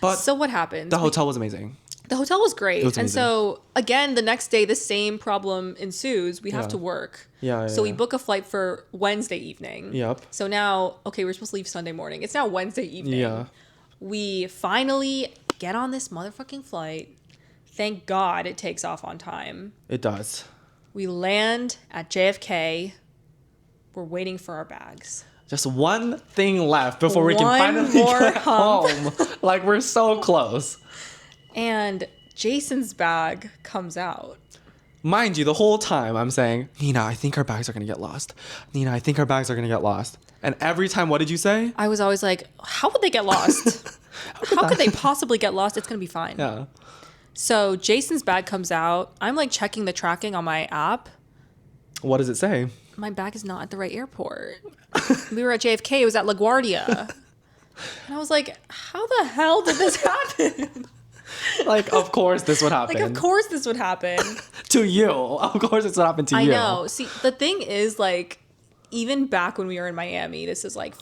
But so what happened? The hotel was amazing. The hotel was great. It was amazing. And so again, the next day, the same problem ensues. We have to work. So we book a flight for Wednesday evening. Yep. So now, okay, we're supposed to leave Sunday morning. It's now Wednesday evening. Yeah. We finally get on this motherfucking flight. Thank God it takes off on time. It does. We land at JFK. We're waiting for our bags. Just one thing left before we can finally get home. Like, we're so close. And Jason's bag comes out. Mind you, the whole time I'm saying, Nina, I think our bags are going to get lost. Nina, I think our bags are going to get lost. And every time, what did you say? I was always like, how would they get lost? How could they possibly get lost? It's going to be fine. Yeah. So Jason's bag comes out. I'm like checking the tracking on my app. What does it say? My bag is not at the right airport. We were at JFK. It was at LaGuardia. And I was like, how the hell did this happen? Like, of course this would happen. Like, of course this would happen. To you. Of course it's what happened to you. I know. See, the thing is, like, even back when we were in Miami, this is like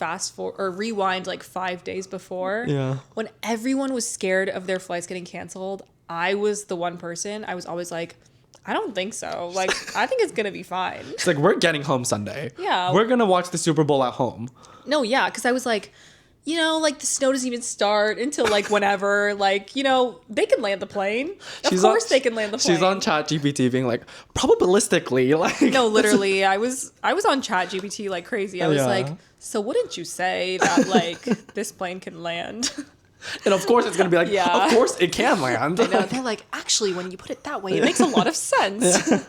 rewind like 5 days before. Yeah. When everyone was scared of their flights getting canceled, I was the one person. I was always like, I don't think so. Like, I think it's going to be fine. It's like, we're getting home Sunday. Yeah. We're going to watch the Super Bowl at home. No, yeah. Because I was like, you know, like the snow doesn't even start until like whenever, like, you know, they can land the plane. Of course they can land the plane. She's on ChatGPT being like, probabilistically, like. No, literally, I was on ChatGPT like crazy. I was like, so wouldn't you say that like this plane can land? And of course it's going to be like, of course it can land. I know. They're like, actually, when you put it that way, it makes a lot of sense. Yeah.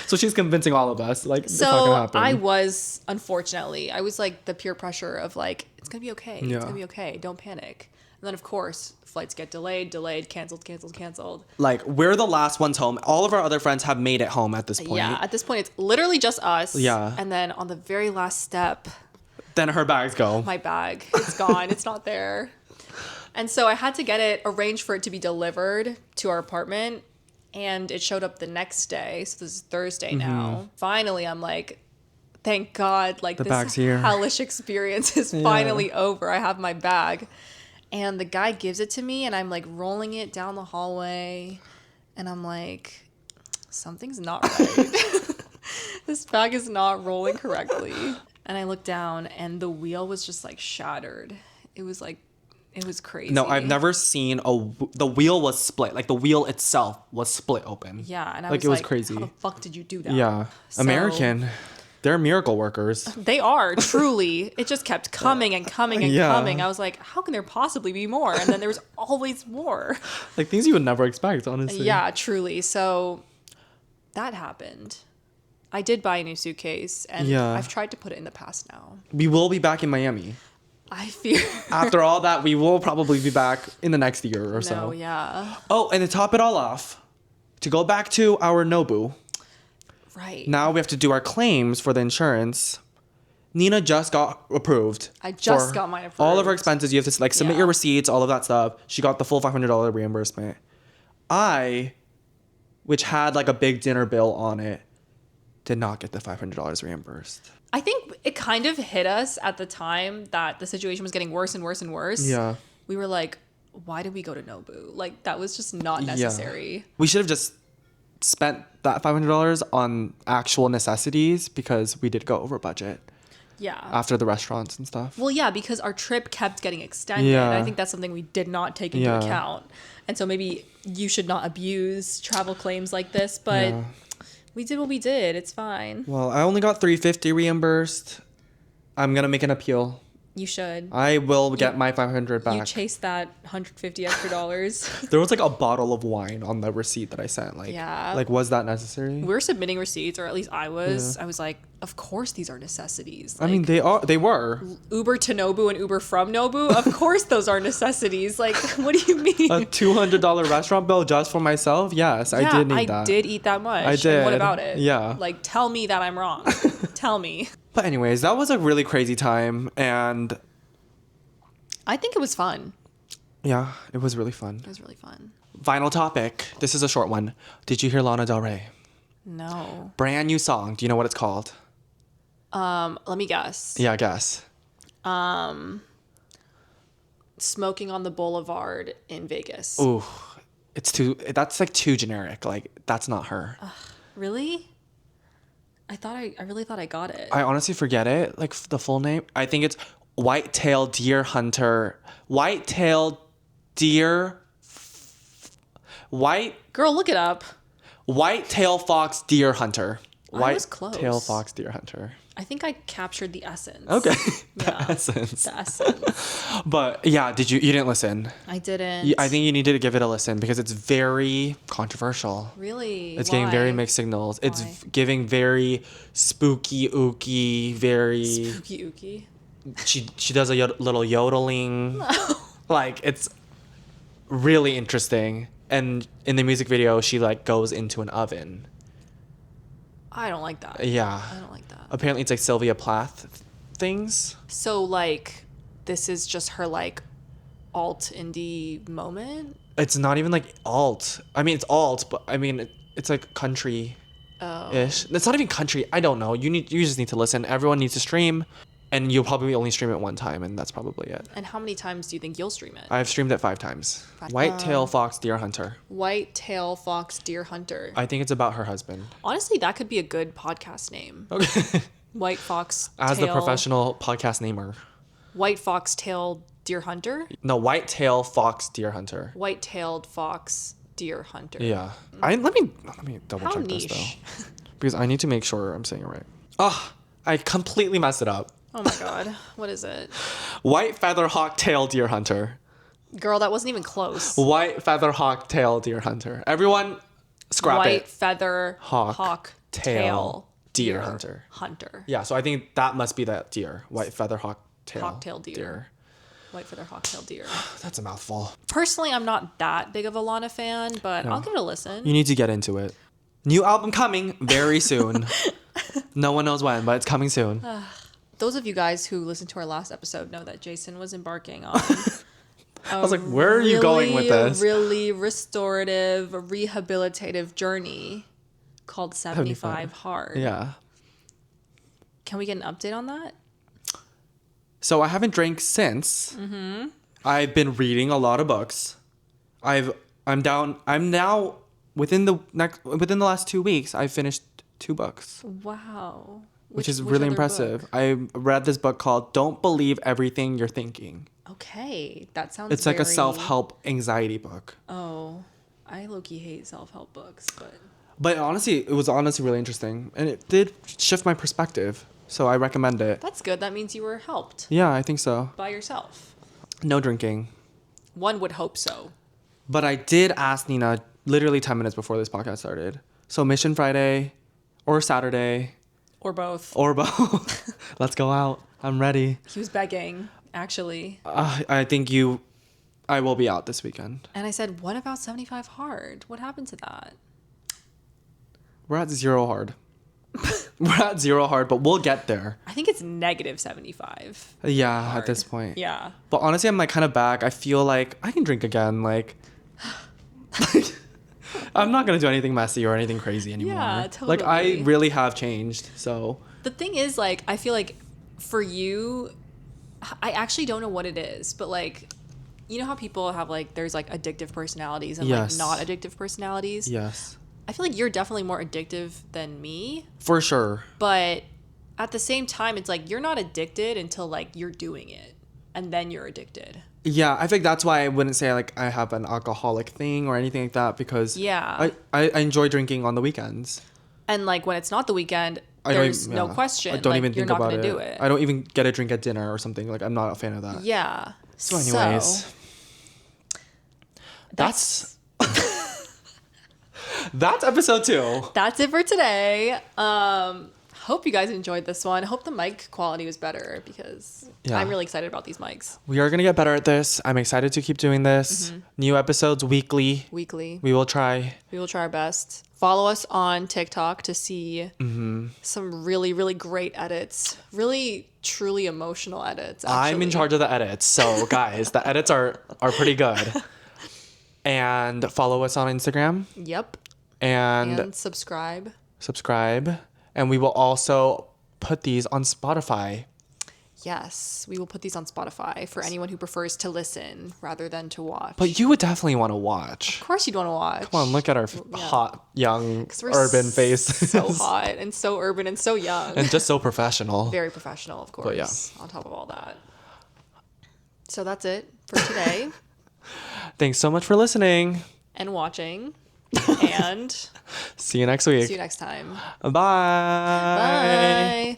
So she's convincing all of us, like, it's not so going to happen. I was, unfortunately, I was like the peer pressure of like, it's going to be okay. Yeah. It's going to be okay. Don't panic. And then, of course, flights get delayed, canceled. Like, we're the last ones home. All of our other friends have made it home at this point. Yeah, at this point, it's literally just us. Yeah. And then on the very last step, then her bags go. my bag, it's gone. It's not there. And so I had to get it arranged for it to be delivered to our apartment. And it showed up the next day. So this is Thursday now. Finally, I'm like, thank God, like, this hellish experience is finally over. I have my bag. And the guy gives it to me, and I'm like rolling it down the hallway. And I'm like, something's not right. This bag is not rolling correctly. And I look down, and the wheel was just like shattered. It was like, it was crazy. No, I've never seen the wheel was split. Like, the wheel itself was split open. Yeah, and I like, was it was like, crazy. How the fuck did you do that? Yeah. So, American. They're miracle workers. They are, truly. It just kept coming and coming and coming. I was like, how can there possibly be more? And then there was always more. Like, things you would never expect, honestly. Yeah, truly. So that happened. I did buy a new suitcase, and I've tried to put it in the past now. We will be back in Miami. I fear. After all that, we will probably be back in the next year or so. No, yeah. Oh, and to top it all off, to go back to our Nobu. Right. Now we have to do our claims for the insurance. Nina just got approved. I just got mine approved. All of her expenses, you have to like submit your receipts, all of that stuff. She got the full $500 reimbursement. Which had like a big dinner bill on it, did not get the $500 reimbursed. I think it kind of hit us at the time that the situation was getting worse and worse and worse. Yeah. We were like, why did we go to Nobu? Like, that was just not necessary. Yeah. We should have just spent that $500 on actual necessities because we did go over budget. Yeah. After the restaurants and stuff. Well, yeah, because our trip kept getting extended. Yeah. I think that's something we did not take into account. And so maybe you should not abuse travel claims like this, but we did what we did. It's fine. Well, I only got $350 reimbursed. I'm going to make an appeal. You should. I will get my $500 back. You chased that $150 extra. There was like a bottle of wine on the receipt that I sent. Like, like, was that necessary? We're submitting receipts, or at least I was. I was like, of course these are necessities. I Like, mean, they were. Uber to Nobu and Uber from Nobu. Of course those are necessities. Like, what do you mean? A $200 restaurant bill just for myself? Yes, I did need that. I did eat that much. I did. And what about it? Yeah. Like, tell me that I'm wrong. Tell me. But anyways, that was a really crazy time, and I think it was fun. Yeah, it was really fun. It was really fun. Final topic. This is a short one. Did you hear Lana Del Rey? No. Brand new song. Do you know what it's called? Let me guess. Yeah, guess. Smoking on the Boulevard in Vegas. Ooh, that's like too generic. Like, that's not her. Really? I really thought I got it. I honestly forget it. Like, the full name. I think it's White-tailed deer hunter. Girl, look it up. White-tail fox deer hunter. I was close. White-tail fox deer hunter. I think I captured the essence. Okay. Yeah. The essence. The essence. But yeah, you didn't listen? I didn't. I think you needed to give it a listen because it's very controversial. Really? It's getting very mixed signals. Why? It's giving very spooky ooky, very spooky ooky. She does a little yodeling. No. Like, it's really interesting. And in the music video, she like goes into an oven. I don't like that. Yeah. I don't like that. Apparently it's like Sylvia Plath things. So like this is just her like alt indie moment? It's not even like alt. I mean, it's alt, but I mean, it's like country-ish. It's not even country. I don't know. You just need to listen. Everyone needs to stream, and you'll probably only stream it one time, and that's probably it. And how many times do you think you'll stream it? I've streamed it 5 times. White-tail fox deer hunter. White-tail fox deer hunter. I think it's about her husband. Honestly, that could be a good podcast name. Okay. White fox As tail, the professional podcast namer. White fox tail deer hunter? No, white-tail fox deer hunter. White-tailed fox deer hunter. Yeah. Let me double How check niche. this though. Because I need to make sure I'm saying it right. Oh, I completely messed it up. Oh my god. What is it? White feather hawk tail deer hunter. Girl, that wasn't even close. White feather hawk tail deer hunter. Everyone scrap White it. feather hawk tail deer hunter. Hunter. Yeah, so I think that must be that deer. White feather hawk tail. Hawk-tailed deer. White feather hawk tail deer. That's a mouthful. Personally, I'm not that big of a Lana fan, but I'll give it a listen. You need to get into it. New album coming very soon. No one knows when, but it's coming soon. Those of you guys who listened to our last episode know that Jason was embarking on I was like, where are you going with this? Really restorative, rehabilitative journey called 75 Hard. Yeah. Can we get an update on that? So I haven't drank since. Mm-hmm. I've been reading a lot of books. I'm now within the last 2 weeks, I've finished 2 books. Wow. Which is really impressive. book? I read this book called Don't Believe Everything You're Thinking. Okay. That sounds It's like a self-help anxiety book. Oh, I low-key hate self-help books, but... But honestly, it was really interesting. And it did shift my perspective. So I recommend it. That's good. That means you were helped Yeah, I think so. by yourself. No drinking. One would hope so. But I did ask Nina literally 10 minutes before this podcast started. So Mission Friday or Saturday. Or both. Or both. Let's go out. I'm ready. He was begging, actually. I think I will be out this weekend. And I said, what about 75 Hard? What happened to that? We're at 0 hard. We're at 0 hard, but we'll get there. I think it's negative 75. Yeah, hard. at this point. Yeah. But honestly, I'm like kind of back. I feel like I can drink again. Like, I'm not going to do anything messy or anything crazy anymore. Yeah, totally. Like, I really have changed. So, The thing is, like, I feel like for you, I actually don't know what it is, but like, you know how people have like, there's like addictive personalities and Yes. like not addictive personalities? yes. I feel like you're definitely more addictive than me, For sure. but at the same time, it's like you're not addicted until like you're doing it, and then you're addicted. Yeah, I think that's why I wouldn't say like I have an alcoholic thing or anything like that because Yeah. I enjoy drinking on the weekends. And like when it's not the weekend, I don't there's even- no yeah. question. I don't like, even you're think not about gonna it. do it. I don't even get a drink at dinner or something. Like I'm not a fan of that. Yeah. So anyways, that's that's episode 2. That's it for today. Hope you guys enjoyed this one. Hope the mic quality was better because Yeah. I'm really excited about these mics. We are gonna get better at this. I'm excited to keep doing this. New episodes weekly. Weekly. We will try. We will try our best. Follow us on TikTok to see some really, really great edits. Really, truly emotional edits. I'm in actually. charge of the edits, so guys, the edits are pretty good. And follow us on Instagram Yep. and subscribe. subscribe. And we will also put these on Spotify. Yes, we will put these on Spotify for anyone who prefers to listen rather than to watch. But you would definitely want to watch. Of course you'd want to watch. Come on, look at our hot, young, 'Cause we're urban faces. So hot and so urban and so young. And just so professional. Very professional, of course. yeah. On top of all that. So that's it for today. Thanks so much for listening. And watching. And See you next week. see you next time. Bye. Bye.